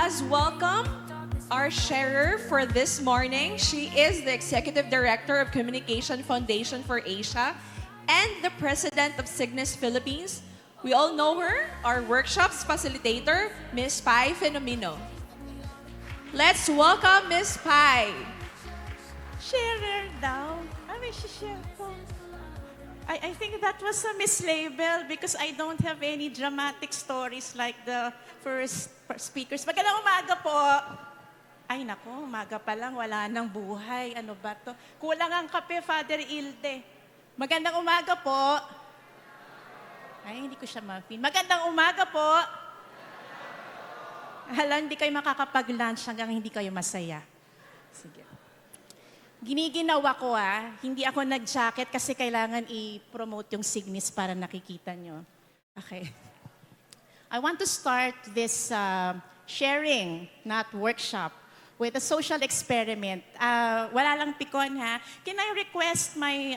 us welcome our sharer for this morning. She is the Executive Director of Communication Foundation for Asia and the President of Cygnus Philippines. We all know her, our workshops facilitator, Ms. Pai Fenomeno. Let's welcome Ms. Pai. Sharer daw. May share po. I think that was a mislabel because I don't have any dramatic stories like the first speakers. Magandang umaga po. Ay nako, umaga pa lang, wala nang buhay. Ano ba to? Kulang ang kape, Father Ilde. Magandang umaga po. Ay, hindi ko siya ma-feel. Magandang umaga po. Hala, hindi kayo makakapag-lunch hanggang hindi kayo masaya. Sige. Giniginawa ko hindi ako nag-jacket kasi kailangan i-promote yung Cygnus para nakikita nyo. Okay. I want to start this sharing, not workshop, with a social experiment. Wala lang pikon ha. Can I request my,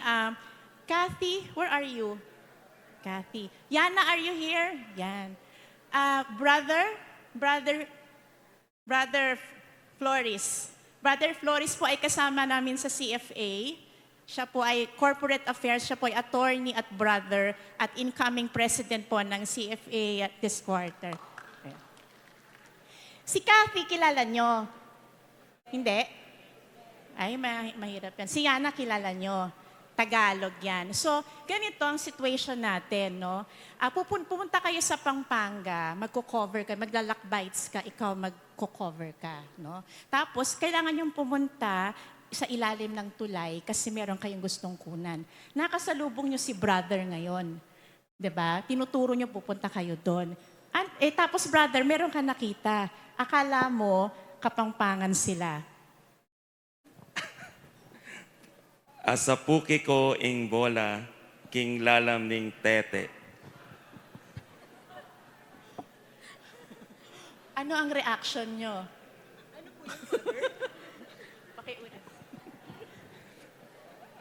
Kathy, where are you? Kathy. Yana, are you here? Yan. Brother Flores. Brother Flores po ay kasama namin sa CFA. Siya po ay corporate affairs, siya po ay attorney at brother at incoming president po ng CFA at this quarter. Si Kathy, kilala nyo? Hindi? Ay, mahirap yan. Si Yana, kilala nyo? Tagalog yan. So, ganito ang situation natin, no? Pupunta kayo sa Pampanga, magko-cover ka, maglalakbites ka, ikaw magko-cover ka, no? Tapos, kailangan yung pumunta sa ilalim ng tulay kasi meron kayong gustong kunan. Nakasalubong nyo si brother ngayon. 'Di ba? Tinuturo nyo pupunta kayo doon. Tapos, brother, meron ka nakita. Akala mo, Kapampangan sila. Asa puki ko ing bola, king lalam ning tete. Ano ang reaction nyo? Ano po yung pakiulit.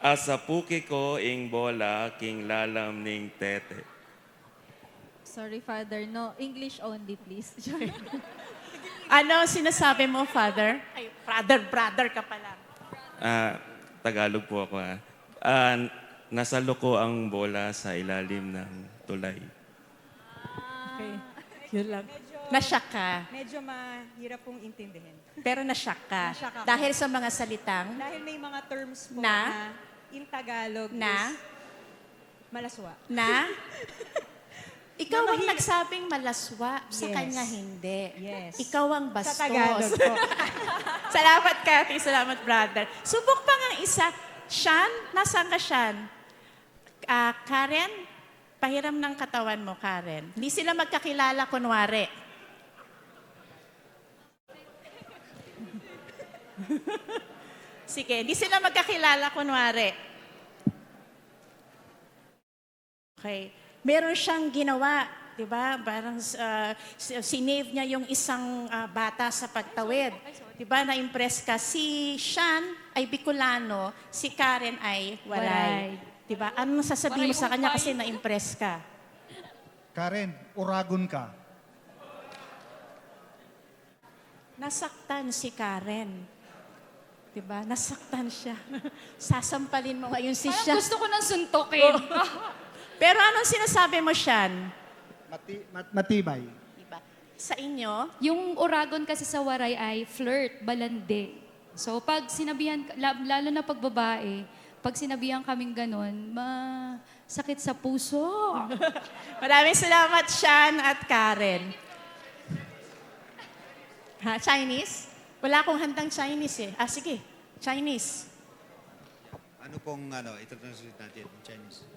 Asa puki ko ing bola, king lalam ning tete. Sorry, Father. No, English only, please. Ano sinasabi mo, Father? Ay, brother ka pala. Tagalog po ako nasalo ko ang bola sa ilalim ng tulay. Okay. Yun lang. Nasyak ka. Medyo mahirap pong intindihin. Pero nasyak ka. Nasyak ako. Dahil sa mga salitang Dahil may mga terms po Na? na in Tagalog na, is malaswa. na, ikaw ang nagsabing malaswa, sa Yes. kanya hindi. Yes. Ikaw ang bastos. Sa Tagalog po. Salamat, Kathy. Salamat, brother. Subok pa nga isa. Sean, nasaan ka, Sean? Karen, pahiram ng katawan mo, Karen. Hindi sila magkakilala, kunwari. Sige, hindi sila magkakilala, kunwari. Okay. Meron siyang ginawa, di ba? Parang sinave niya yung isang bata sa pagtawid. Di ba? Na-impress ka. Si Sean ay Bicolano, si Karen ay Waray. Di ba? Anong sasabihin mo sa kanya kasi na-impress ka? Karen, uragon ka. Nasaktan si Karen. Di ba? Nasaktan siya. Sasampalin mo ngayon si Sean. Gusto ko nang suntukin. Pero anong sinasabi mo, Sean? Matibay. Diba? Sa inyo, Yung Uragon kasi sa Waray ay flirt, balande. So pag sinabihan, lalo na pag babae, pag sinabihan kaming ganun, masakit sa puso. maraming salamat, Sean at Karen. Ha, Chinese? Wala akong handang Chinese eh. Sige. Chinese. Ano pong ito-translate natin in Chinese?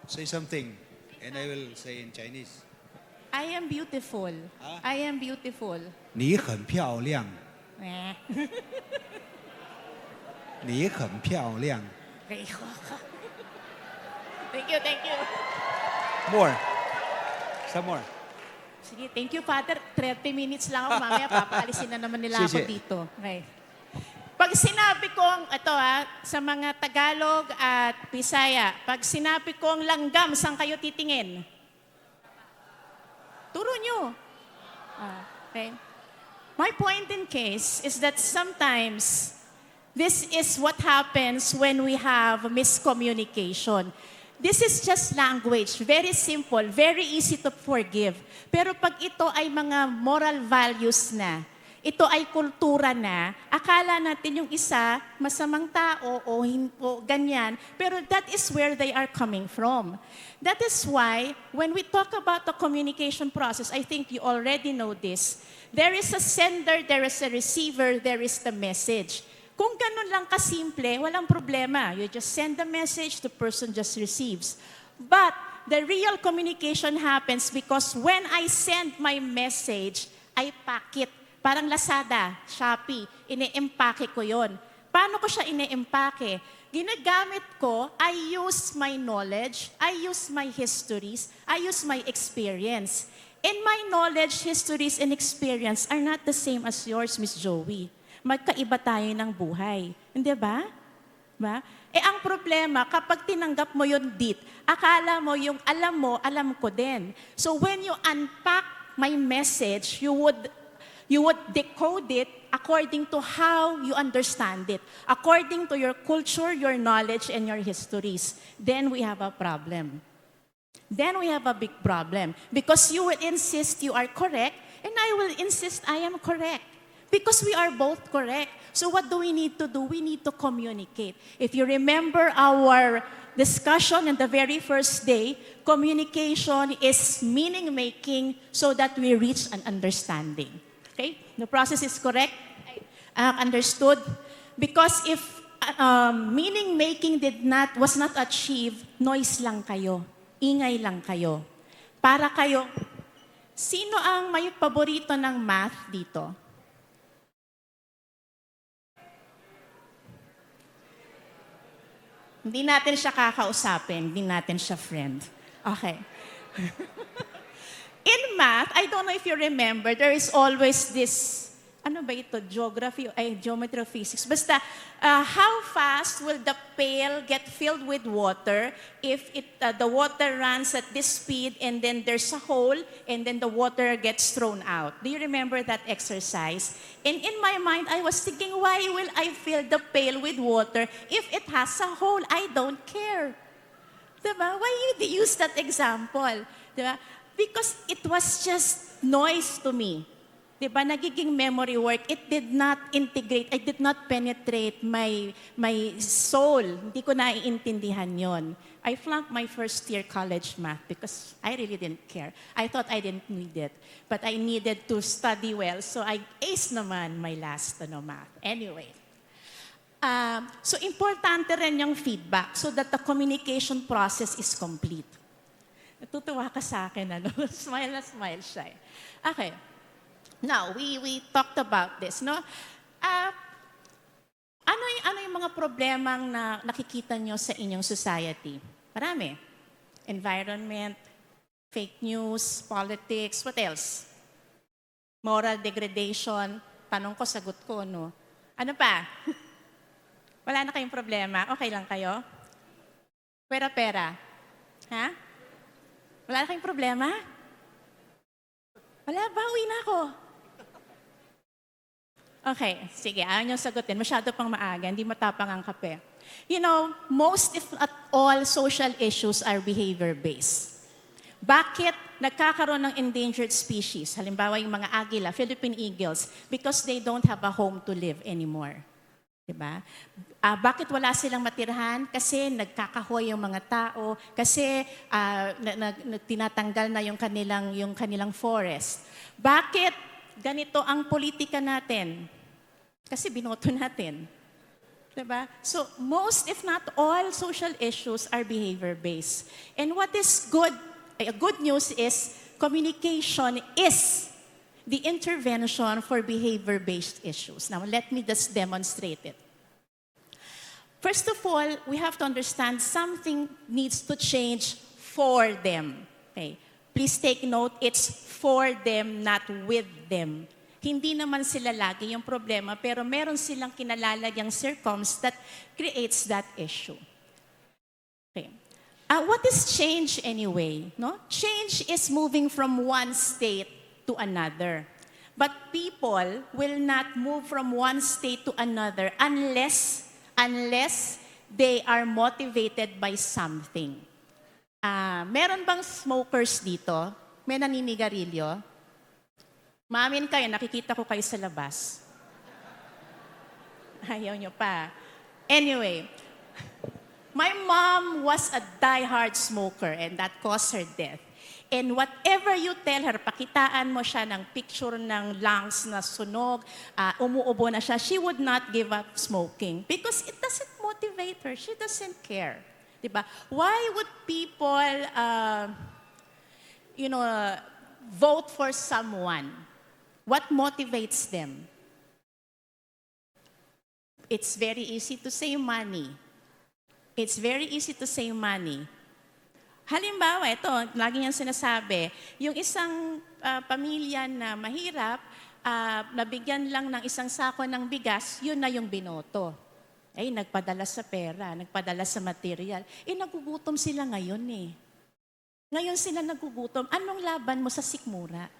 Say something, and I will say in Chinese. I am beautiful. I am beautiful. 你很漂亮， Eh. 你很漂亮。 Thank you, thank you. More. Some more. Sige, thank you, Father. 30 minutes lang ako. Mamaya, papaalisin na naman nila ako Sige. dito. Okay. Pag sinabi kong, ito sa mga Tagalog at Bisaya, pag sinabi kong langgam, saan kayo titingin? Turo nyo. Okay? My point in case is that sometimes this is what happens when we have miscommunication. This is just language, very simple, very easy to forgive. Pero pag ito ay mga moral values na, ito ay kultura na, akala natin yung isa, masamang tao o ganyan, pero that is where they are coming from. That is why, when we talk about the communication process, I think you already know this, there is a sender, there is a receiver, there is the message. Kung ganun lang kasimple, walang problema. You just send the message, the person just receives. But the real communication happens because when I send my message, I pack it. Parang Lazada, Shopee, ine-empake ko yon. Paano ko siya ine-empake? Ginagamit ko, I use my knowledge, I use my histories, I use my experience. And my knowledge, histories, and experience are not the same as yours, Miss Joey. Magkaiba tayo ng buhay. Hindi ba? Ba? Ang problema, kapag tinanggap mo yun akala mo yung alam mo, alam ko din. So when you unpack my message, you would decode it according to how you understand it, according to your culture, your knowledge, and your histories. Then we have a problem. Then we have a big problem. Because you will insist you are correct, and I will insist I am correct. Because we are both correct. So what do we need to do? We need to communicate. If you remember our discussion on the very first day, communication is meaning-making so that we reach an understanding. Okay? The process is correct? Understood? Because if meaning-making was not achieved, noise lang kayo. Ingay lang kayo. Para kayo, sino ang may paborito ng math dito? Hindi natin siya kakausapin, hindi natin siya friend. Okay. In math, I don't know if you remember, there is always this, ano ba ito, geometry of physics. Basta, how fast will the pail get filled with water if the water runs at this speed and then there's a hole and then the water gets thrown out? Do you remember that exercise? And in my mind, I was thinking, why will I fill the pail with water if it has a hole? I don't care. Diba? Why you use that example? Diba? Because it was just noise to me. Diba, nagiging memory work, it did not integrate, it did not penetrate my soul. Hindi ko naiintindihan yon. I flunked my first year college math because I really didn't care. I thought I didn't need it. But I needed to study well, so I aced naman my last math. Anyway. So importante rin yung feedback so that the communication process is complete. Natutuwa ka sa akin, ano? Smile na smile siya. Okay. Now, we talked about this, no? Ano yung mga problemang na nakikita nyo sa inyong society? Marami. Environment, fake news, politics, what else? Moral degradation. Tanong ko, sagot ko, no? Ano pa? Wala na kayong problema? Okay lang kayo? Pera-pera. Ha? Wala na kayong problema? Wala ba? Uwi na ako. Okay, sige, ayaw niyo sagutin. Masyado pang maaga, hindi matapang ang kape. You know, most if not all social issues are behavior-based. Bakit nagkakaroon ng endangered species? Halimbawa yung mga agila, Philippine eagles, because they don't have a home to live anymore. Diba? Bakit wala silang matirhan? Kasi nagkakahoy yung mga tao, kasi tinatanggal na yung kanilang forest. Bakit ganito ang politika natin? Kasi binoto natin. Diba? So most if not all social issues are behavior-based. And what is good news is communication is the intervention for behavior-based issues. Now, let me just demonstrate it. First of all, we have to understand something needs to change for them. Okay? Please take note, it's for them, not with them. Hindi naman sila lagi yung problema, pero meron silang kinalalagyang circumstance that creates that issue. Okay. What is change anyway? No? Change is moving from one state to another. But people will not move from one state to another unless they are motivated by something. Meron bang smokers dito? May naninigarilyo? Maamin kayo, nakikita ko kayo sa labas. Ayaw nyo pa. Anyway, my mom was a die-hard smoker and that caused her death. And whatever you tell her, pakitaan mo siya ng picture ng lungs na sunog, umuubo na siya, she would not give up smoking because it doesn't motivate her. She doesn't care. Diba? Why would people, vote for someone? What motivates them? It's very easy to save money. It's very easy to save money. Halimbawa, ito, lagi niyang sinasabi, yung isang pamilya na mahirap, nabigyan lang ng isang sako ng bigas, yun na yung binoto. Ay, nagpadala sa pera, nagpadala sa material. Nagugutom sila ngayon eh. Ngayon sila nagugutom. Anong laban mo sa sikmura?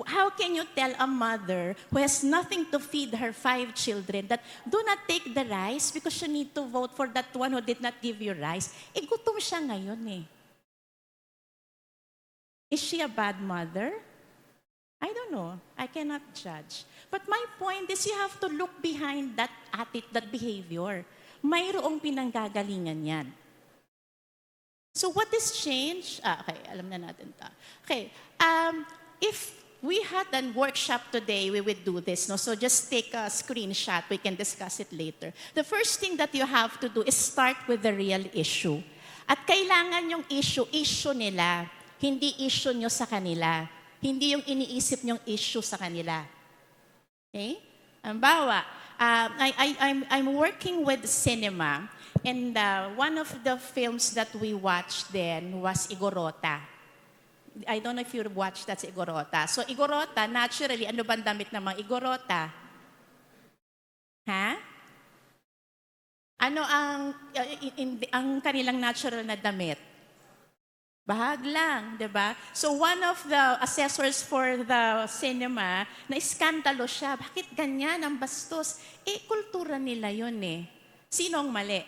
How can you tell a mother who has nothing to feed her 5 children that do not take the rice because you need to vote for that one who did not give you rice? Gutom siya ngayon eh. Is she a bad mother? I don't know. I cannot judge. But my point is you have to look behind that attitude, that behavior. Mayroong pinanggagalingan yan. So what is change? Okay, alam na natin ta. Okay, if we had a workshop today, we would do this. No? So just take a screenshot. We can discuss it later. The first thing that you have to do is start with the real issue. At kailangan yung issue nila. Hindi issue nyo sa kanila. Hindi yung iniisip nyong issue sa kanila. Okay? Halimbawa, I'm working with cinema, and one of the films that we watched then was Igorota. I don't know if you watched that sa Igorota. So Igorota, naturally, ano bang damit ng mga Igorota? Ha? Ano ang kanilang natural na damit? Bahag lang, di ba? So one of the assessors for the cinema, na-iskandalo siya. Bakit ganyan ang bastos? Kultura nila yun eh. Sino ang mali?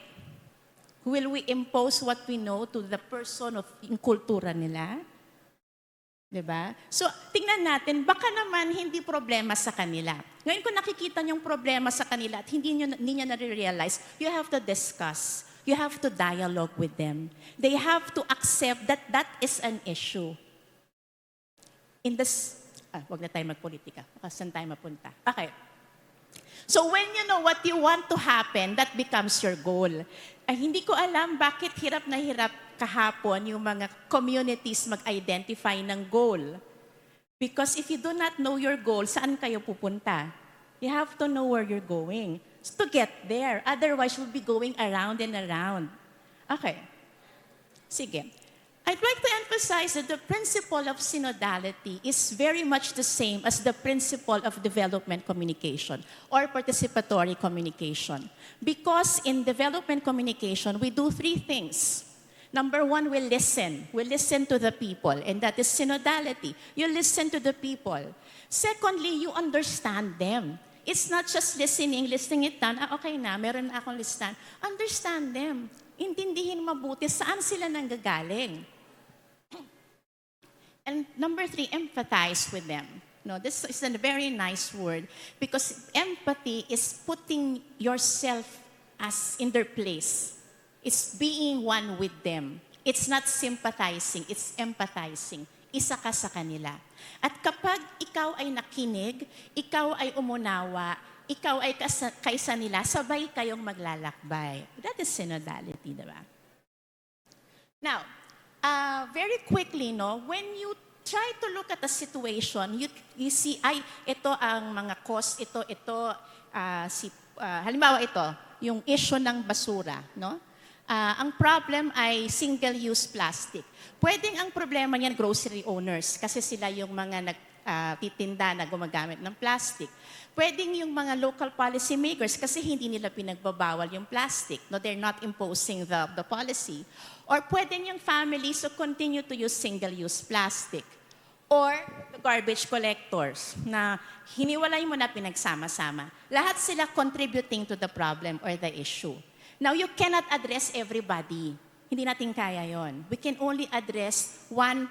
Will we impose what we know to the person of yung kultura nila? Diba? So, tingnan natin, baka naman hindi problema sa kanila. Ngayon kung nakikita niyong problema sa kanila at hindi niya na-realize, you have to discuss. You have to dialogue with them. They have to accept that that is an issue. Wag na tayo magpolitika. Saan tayo mapunta? Okay. So when you know what you want to happen, that becomes your goal. Hindi ko alam bakit hirap na hirap kahapon yung mga communities mag-identify ng goal. Because if you do not know your goal, saan kayo pupunta? You have to know where you're going to get there. Otherwise, you'll be going around and around. Okay. Sige. I'd like to emphasize that the principle of synodality is very much the same as the principle of development communication or participatory communication. Because in development communication, we do 3 things. Number 1, we listen. We listen to the people, and that is synodality. You listen to the people. Secondly, you understand them. It's not just listening it down. Okay na, meron na akong listan. Understand them. Intindihin mabuti saan sila nanggagaling. And number 3, empathize with them. No, this is a very nice word because empathy is putting yourself as in their place. It's being one with them. It's not sympathizing, it's empathizing. Isa ka sa kanila. At kapag ikaw ay nakinig, ikaw ay umunawa, ikaw ay kaysa nila, sabay kayong maglalakbay. That is synodality, diba? Now, very quickly, no, when you try to look at a situation, you see, ito ang mga cause, halimbawa ito, yung issue ng basura, no? Ang problem ay single-use plastic. Pwedeng ang problema niyan grocery owners kasi sila yung mga nagtitinda na gumagamit ng plastic. Pwedeng yung mga local policy makers kasi hindi nila pinagbabawal yung plastic. No, they're not imposing the policy. Or pwedeng yung families who continue to use single-use plastic. or the garbage collectors na hiniwalay mo na pinagsama-sama. Lahat sila contributing to the problem or the issue. Now, you cannot address everybody. Hindi natin kaya yon. We can only address one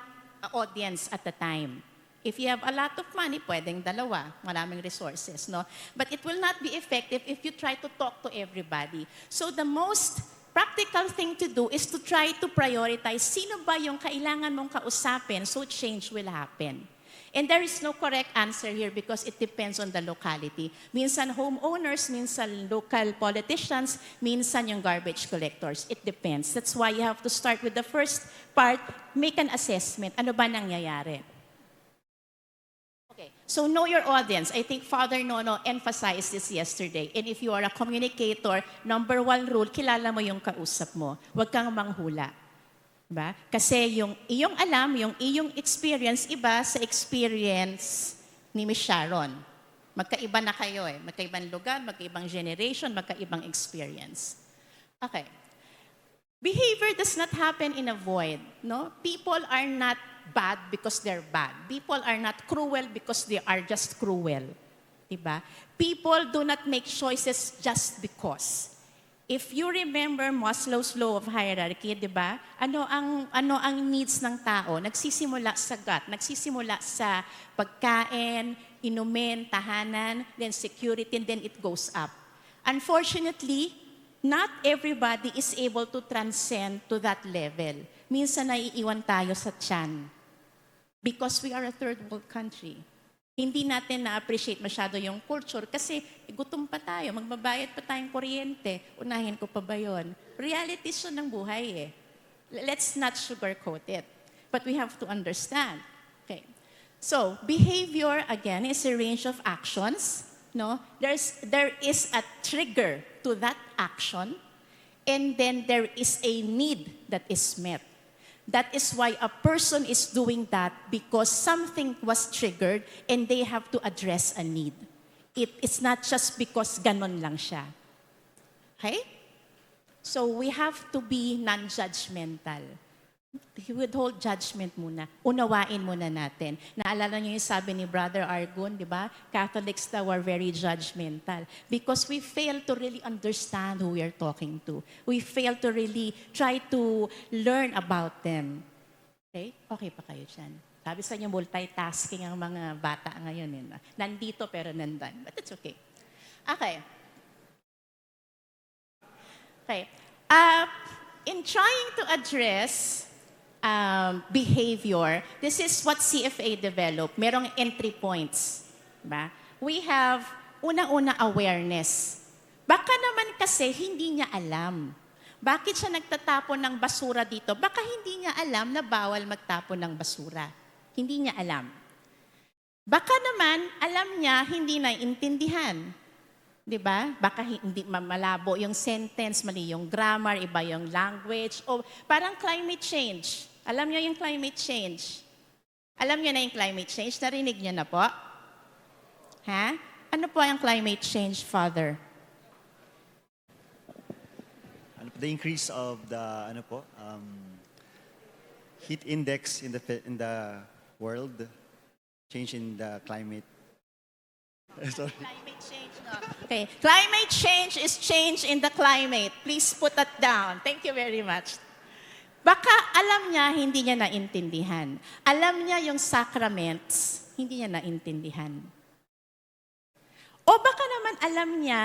audience at a time. If you have a lot of money, pwedeng dalawa, maraming resources, no? But it will not be effective if you try to talk to everybody. So the most practical thing to do is to try to prioritize sino ba yung kailangan mong kausapin so change will happen. And there is no correct answer here because it depends on the locality. Minsan homeowners, minsan local politicians, minsan yung garbage collectors. It depends. That's why you have to start with the first part, make an assessment. Ano ba nangyayari? Okay, so know your audience. I think Father Nono emphasized this yesterday. And if you are a communicator, number 1 rule, kilala mo yung kausap mo. Huwag kang manghula. Diba? Kasi yung iyong alam, yung iyong experience, iba sa experience ni Miss Sharon. Magkaiba na kayo eh. Magkaibang lugar, magkaibang generation, magkaibang experience. Okay. Behavior does not happen in a void. No? People are not bad because they're bad. People are not cruel because they are just cruel. Diba? People do not make choices just because. If you remember Maslow's law of hierarchy, di ba? Ano ang needs ng tao? Nagsisimula sa gut, nagsisimula sa pagkain, inumin, tahanan, then security, and then it goes up. Unfortunately, not everybody is able to transcend to that level. Minsan naiiwan tayo sa tiyan because we are a third world country. Hindi natin na-appreciate masyado yung culture kasi gutom pa tayo, magbabayad pa tayong kuryente. Unahin ko pa ba yun? Reality siya ng buhay eh. Let's not sugarcoat it. But we have to understand. Okay. So, behavior, again, is a range of actions. No? There is a trigger to that action, and then there is a need that is met. That is why a person is doing that because something was triggered and they have to address a need. It's not just because ganon lang siya. Okay? So we have to be non-judgmental. Withhold judgment muna. Unawain muna natin. Naalala niyo yung sabi ni Brother Argun, di ba? Catholics daw are very judgmental because we fail to really understand who we are talking to. We fail to really try to learn about them. Okay? Okay pa kayo dyan. Sabi sa inyo, multitasking ang mga bata ngayon. Eh. Nandito pero nandan. But it's okay. Okay. Okay. In trying to address behavior, this is what CFA developed. Merong entry points. Diba? We have, una-una, awareness. Baka naman kasi hindi niya alam. Bakit siya nagtatapon ng basura dito? Baka hindi niya alam na bawal magtapon ng basura. Hindi niya alam. Baka naman, alam niya, hindi naiintindihan. Diba? Baka hindi malabo yung sentence, mali yung grammar, iba yung language, o parang climate change. Alam niyo yung climate change? Alam niyo na yung climate change? Narinig niyo na po? Ha? Ano po ang climate change, Father? The increase of the heat index in the world, change in the climate. Sorry. Climate change, no? Okay. Climate change is change in the climate. Please put that down. Thank you very much. Baka alam niya, hindi niya naintindihan. Alam niya yung sacraments, hindi niya naintindihan. O baka naman alam niya,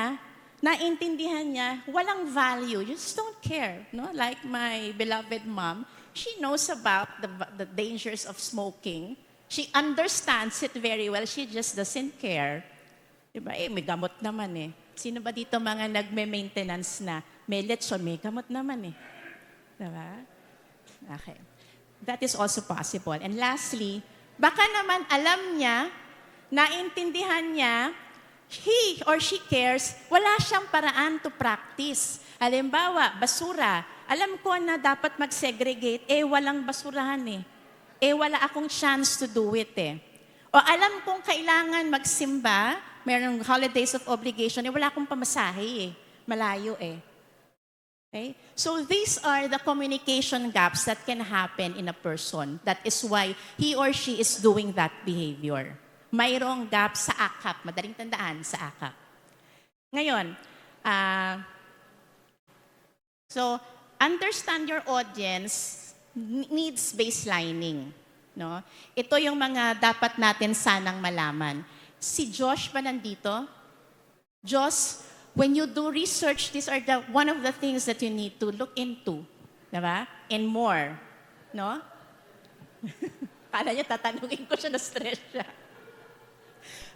naintindihan niya, walang value. You just don't care. No? Like my beloved mom, she knows about the dangers of smoking. She understands it very well. She just doesn't care. Diba? May gamot naman eh. Sino ba dito mga nagme-maintenance na? May lechon, may gamot naman eh. Diba? Okay. That is also possible. And lastly, baka naman alam niya, naintindihan niya, he or she cares, wala siyang paraan to practice. Halimbawa, basura. Alam ko na dapat mag-segregate, walang basurahan eh. Wala akong chance to do it eh. O alam kong kailangan magsimba, mayroong holidays of obligation, wala akong pamasahe eh. Malayo eh. Okay? So these are the communication gaps that can happen in a person. That is why he or she is doing that behavior. Mayroong gap sa akap. Madaling tandaan, sa akap. Ngayon, so understand your audience needs baselining. No? Ito yung mga dapat natin sanang malaman. Si Josh ba nandito? Josh, when you do research, these are one of the things that you need to look into. Diba? And more. No? Kala niya tatanungin ko siya, na-stress siya.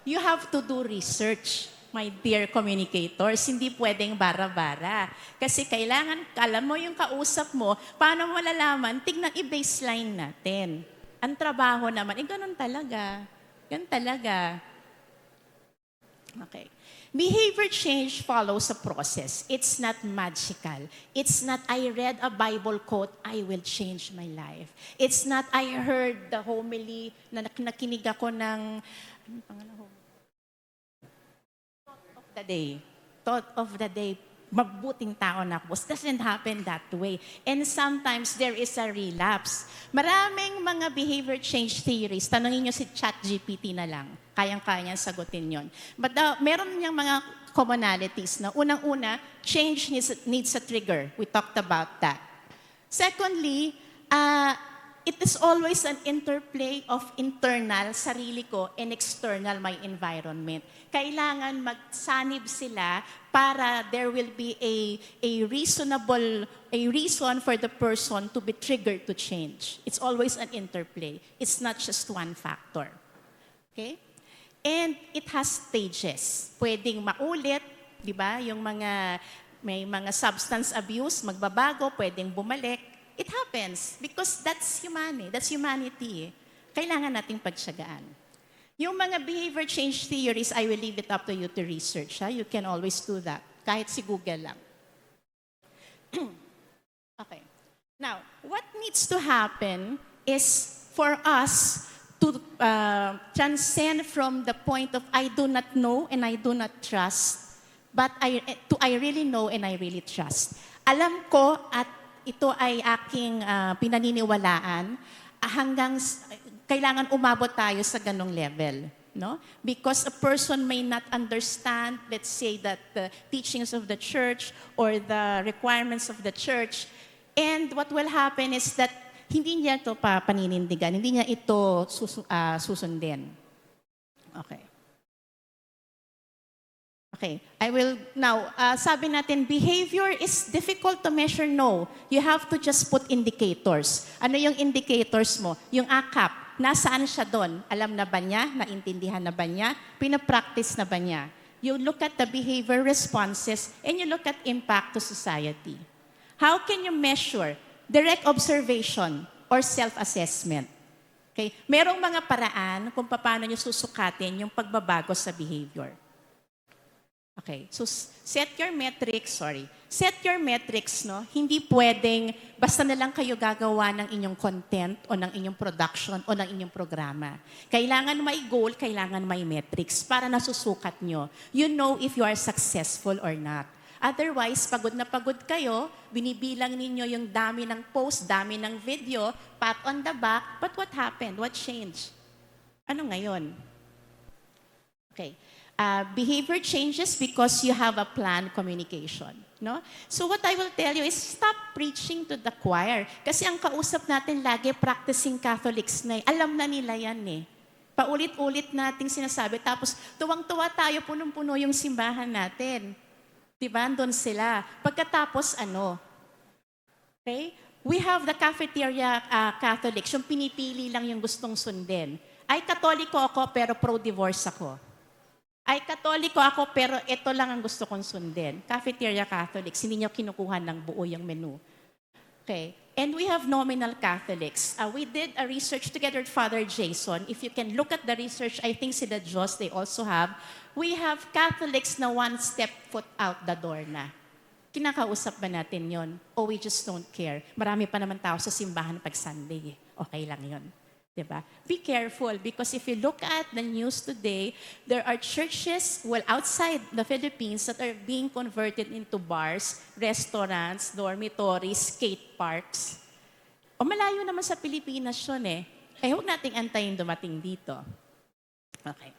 You have to do research, my dear communicators. Hindi pwedeng bara-bara. Kasi kailangan, alam mo yung kausap mo, paano mo malalaman, tignan i-baseline natin. Ang trabaho naman, ganun talaga. Ganun talaga. Okay. Behavior change follows a process. It's not magical. It's not, I read a Bible quote, I will change my life. It's not, I heard the homily, na nakinig ako ng, ano pangalan ho? Thought of the day. Thought of the day. Mabuting tao na ako. Doesn't happen that way. And sometimes there is a relapse. Maraming mga behavior change theories. Tanungin nyo si ChatGPT na lang. Kayang-kaya niyang sagutin yon. But meron niyang mga commonalities na unang-una, change needs a trigger. We talked about that. Secondly, it is always an interplay of internal, sarili ko, and external, my environment. Kailangan magsanib sila para there will be a reason for the person to be triggered to change. It's always an interplay. It's not just one factor. Okay? And it has stages. Pwedeng maulit, di ba? Yung may mga substance abuse, magbabago, pwedeng bumalik. It happens because that's humanity. Kailangan nating pagtiyagaan. Yung mga behavior change theories, I will leave it up to you to research. Ha? You can always do that. Kahit si Google lang. Okay. Now, what needs to happen is for us to transcend from the point of I do not know and I do not trust, but I really know and I really trust. Alam ko at ito ay aking pinaniniwalaan hanggang kailangan umabot tayo sa ganong level. No? Because a person may not understand, let's say, that the teachings of the church or the requirements of the church. And what will happen is that hindi niya ito paninindigan, hindi niya ito susundin. Okay. Okay, I will now, sabi natin, behavior is difficult to measure, no. You have to just put indicators. Ano yung indicators mo? Yung AKAP, nasaan siya doon? Alam na ba niya? Naintindihan na ba niya? Pinapractice na ba niya? You look at the behavior responses and you look at impact to society. How can you measure? Direct observation or self-assessment. Okay? Merong mga paraan kung paano niyo susukatin yung pagbabago sa behavior. Okay, so set your metrics, no? Hindi pwedeng basta na lang kayo gagawa ng inyong content o ng inyong production o ng inyong programa. Kailangan may goal, kailangan may metrics para nasusukat nyo. You know if you are successful or not. Otherwise, pagod na pagod kayo, binibilang ninyo yung dami ng post, dami ng video, pat on the back, but what happened? What changed? Ano ngayon? Okay. Behavior changes because you have a planned communication. No? So what I will tell you is stop preaching to the choir. Kasi ang kausap natin lagi practicing Catholics na alam na nila yan eh. Paulit-ulit nating sinasabi. Tapos tuwang-tuwa tayo, punong-puno yung simbahan natin. Diba? Doon sila. Pagkatapos ano? Okay? We have the cafeteria Catholics, yung pinipili lang yung gustong sundin. Ay, Katoliko ako pero pro-divorce ako. Ay, Katoliko ako, pero ito lang ang gusto kong sundin. Cafeteria Catholics, hindi niyo kinukuha ng buo yung menu. Okay. And we have nominal Catholics. We did a research together with Father Jason. If you can look at the research, I think sila Diyos, they also have. We have Catholics na one step foot out the door na. Kinakausap ba natin yon? O we just don't care? Marami pa naman tao sa simbahan pag Sunday. Okay lang yon. Diba? Be careful because if you look at the news today, there are churches, well, outside the Philippines that are being converted into bars, restaurants, dormitories, skate parks. O malayo naman sa Pilipinas yun eh. Eh, huwag nating antayin dumating dito. Okay.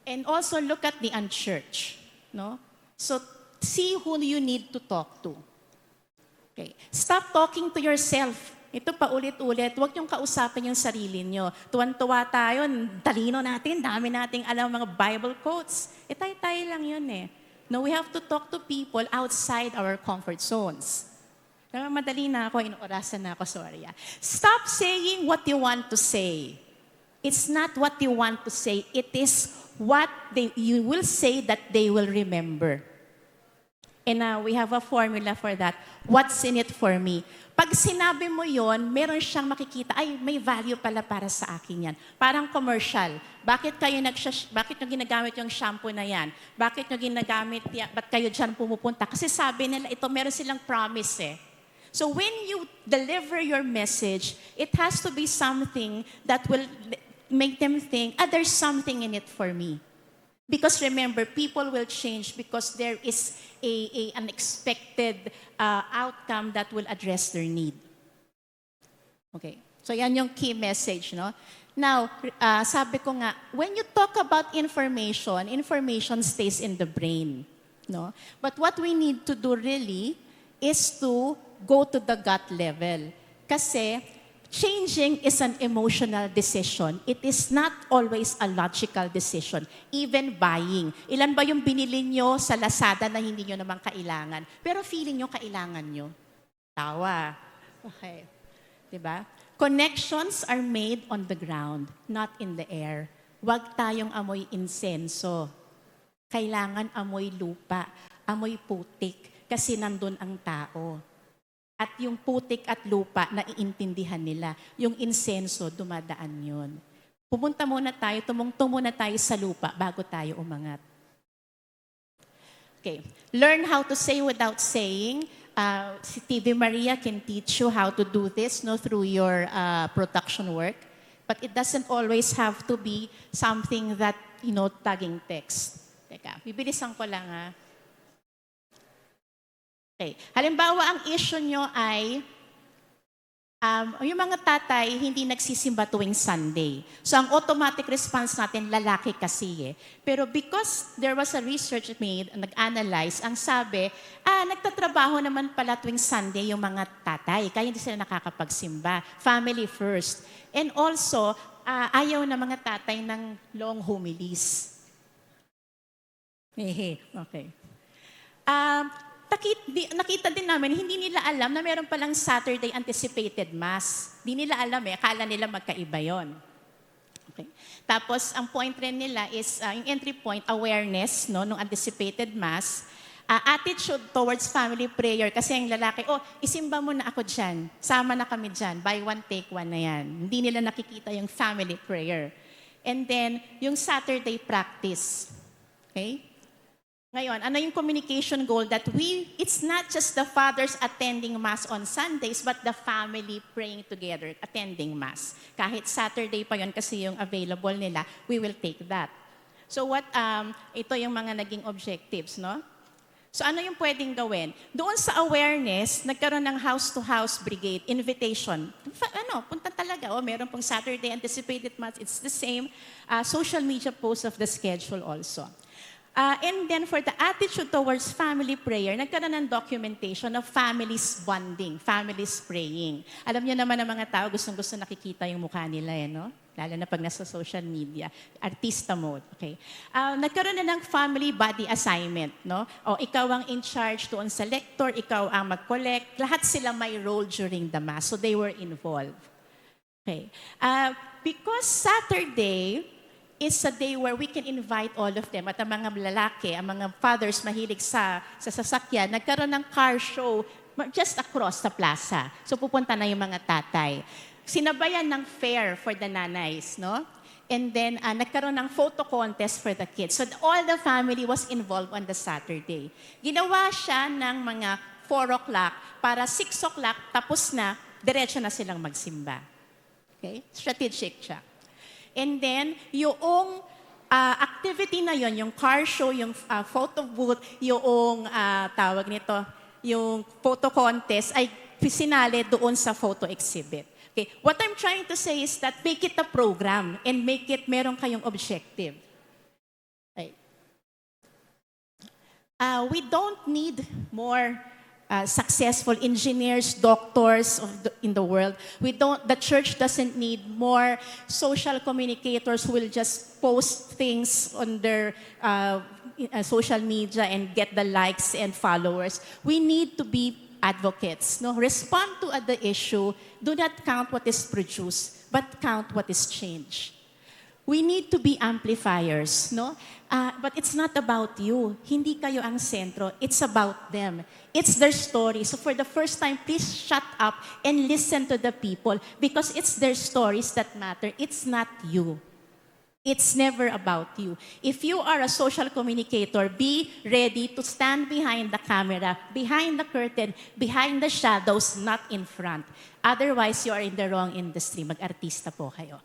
And also look at the unchurched. No? So, see who you need to talk to. Okay. Stop talking to yourself. Ito pa ulit-ulit, huwag niyong kausapin yung sarili niyo. Tuwan-tuwa tayo, talino natin, dami nating alam mga Bible quotes. Eh tayo lang yun eh. No, we have to talk to people outside our comfort zones. Madali na ako, inuorasan na ako, sorry. Stop saying what you want to say. It's not what you want to say. It is what you will say that they will remember. And we have a formula for that. What's in it for me? Pag sinabi mo yon, meron siyang makikita, ay, may value pala para sa akin yan. Parang commercial. Bakit nyo ginagamit yung shampoo na yan? Bakit nyo ginagamit yan? Ba't kayo dyan pumupunta? Kasi sabi nila, ito meron silang promise eh. So when you deliver your message, it has to be something that will make them think, there's something in it for me. Because remember, people will change because there is an expected outcome that will address their need. Okay. So yan yung key message, no? Now, sabi ko nga, when you talk about information, information stays in the brain, no? But what we need to do really is to go to the gut level. Kasi changing is an emotional decision. It is not always a logical decision. Even buying. Ilan ba yung binili nyo sa Lazada na hindi nyo naman kailangan? Pero feeling nyo kailangan nyo? Tawa. Okay. Diba? Connections are made on the ground, not in the air. Huwag tayong amoy insenso. Kailangan amoy lupa, amoy putik, kasi nandun ang tao. At yung putik at lupa, naiintindihan nila. Yung insenso, dumadaan yun. Pumunta muna tayo, tumungtong muna tayo sa lupa bago tayo umangat. Okay. Learn how to say without saying. Si TV Maria can teach you how to do this through your production work. But it doesn't always have to be something that, tagging text. Teka, bibilisan ko lang Okay. Halimbawa, ang issue nyo ay yung mga tatay hindi nagsisimba tuwing Sunday. So, ang automatic response natin, lalaki kasi eh. Pero because there was a research made, nag-analyze, ang sabi, nagtatrabaho naman pala tuwing Sunday yung mga tatay, kaya hindi sila nakakapagsimba. Family first. And also, ayaw na mga tatay ng long homilies. Okay. Nakita din namin, hindi nila alam na meron palang Saturday anticipated mass. Hindi nila alam akala nila magkaiba yon. Okay. Tapos, ang point rin nila is, yung entry point, awareness, nung anticipated mass, attitude towards family prayer. Kasi ang lalaki, isimba mo na ako dyan. Sama na kami dyan. Buy one, take one na yan. Hindi nila nakikita yung family prayer. And then, yung Saturday practice. Okay? Ngayon, ano yung communication goal that it's not just the fathers attending Mass on Sundays, but the family praying together, attending Mass. Kahit Saturday pa yon kasi yung available nila, we will take that. So ito yung mga naging objectives, no? So ano yung pwedeng gawin? Doon sa awareness, nagkaroon ng house-to-house brigade, invitation. Punta talaga, meron pong Saturday anticipated Mass, it's the same social media post of the schedule also. And then for the attitude towards family prayer, nagkaroon ng documentation of families bonding, families praying. Alam niyo naman ang mga tao, gustong-gusto nakikita yung mukha nila, no? Lalo na pag nasa social media, artista mode, okay? Nagkaroon na ng family body assignment, no? Ikaw ang in charge doon sa lector, ikaw ang mag-collect, lahat sila may role during the Mass, so they were involved. Okay. Because Saturday is a day where we can invite all of them. At ang mga lalaki, ang mga fathers mahilig sa sasakyan, nagkaroon ng car show just across the plaza. So pupunta na yung mga tatay. Sinabayan ng fair for the nanays, no? And then nagkaroon ng photo contest for the kids. So all the family was involved on the Saturday. Ginawa siya ng mga 4 o'clock para 6 o'clock, tapos na, diretso na silang magsimba. Okay? Strategic siya. And then, yung activity na yon, yung car show, yung photo booth, yung tawag nito, yung photo contest, ay sinali doon sa photo exhibit. Okay? What I'm trying to say is that make it a program and make it meron kayong objective. Okay. We don't need more successful engineers, doctors in the world. The church doesn't need more social communicators who will just post things on their social media and get the likes and followers. We need to be advocates. No? Respond to the issue. Do not count what is produced, but count what is changed. We need to be amplifiers, no? But it's not about you. Hindi kayo ang sentro. It's about them. It's their story. So for the first time, please shut up and listen to the people because it's their stories that matter. It's not you. It's never about you. If you are a social communicator, be ready to stand behind the camera, behind the curtain, behind the shadows, not in front. Otherwise, you are in the wrong industry. Mag-artista po kayo.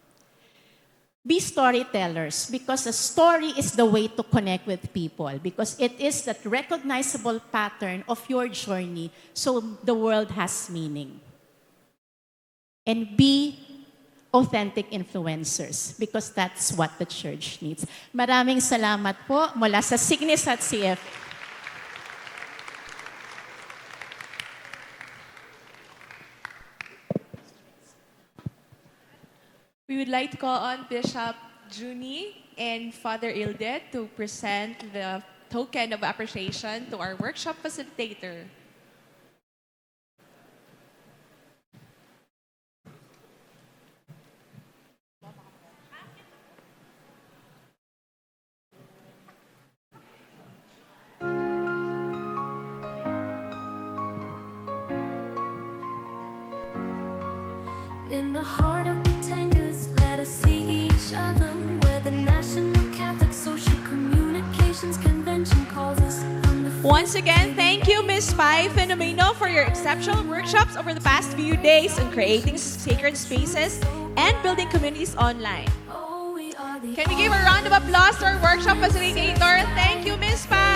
Be storytellers because a story is the way to connect with people because it is that recognizable pattern of your journey so the world has meaning. And be authentic influencers because that's what the church needs. Maraming salamat po mula sa Signis at CF. We would like to call on Bishop Juni and Father Ilde to present the token of appreciation to our workshop facilitator. In the heart of the tangers, let us see each other. Where the National Catholic Social Communications Convention calls us from the Once again, thank you, Ms. Pai Fenomeno, for your exceptional workshops over the past few days on creating sacred spaces and building communities online. Oh, we are the Can we give a round of applause to our workshop facilitator? Thank you, Ms. Pai.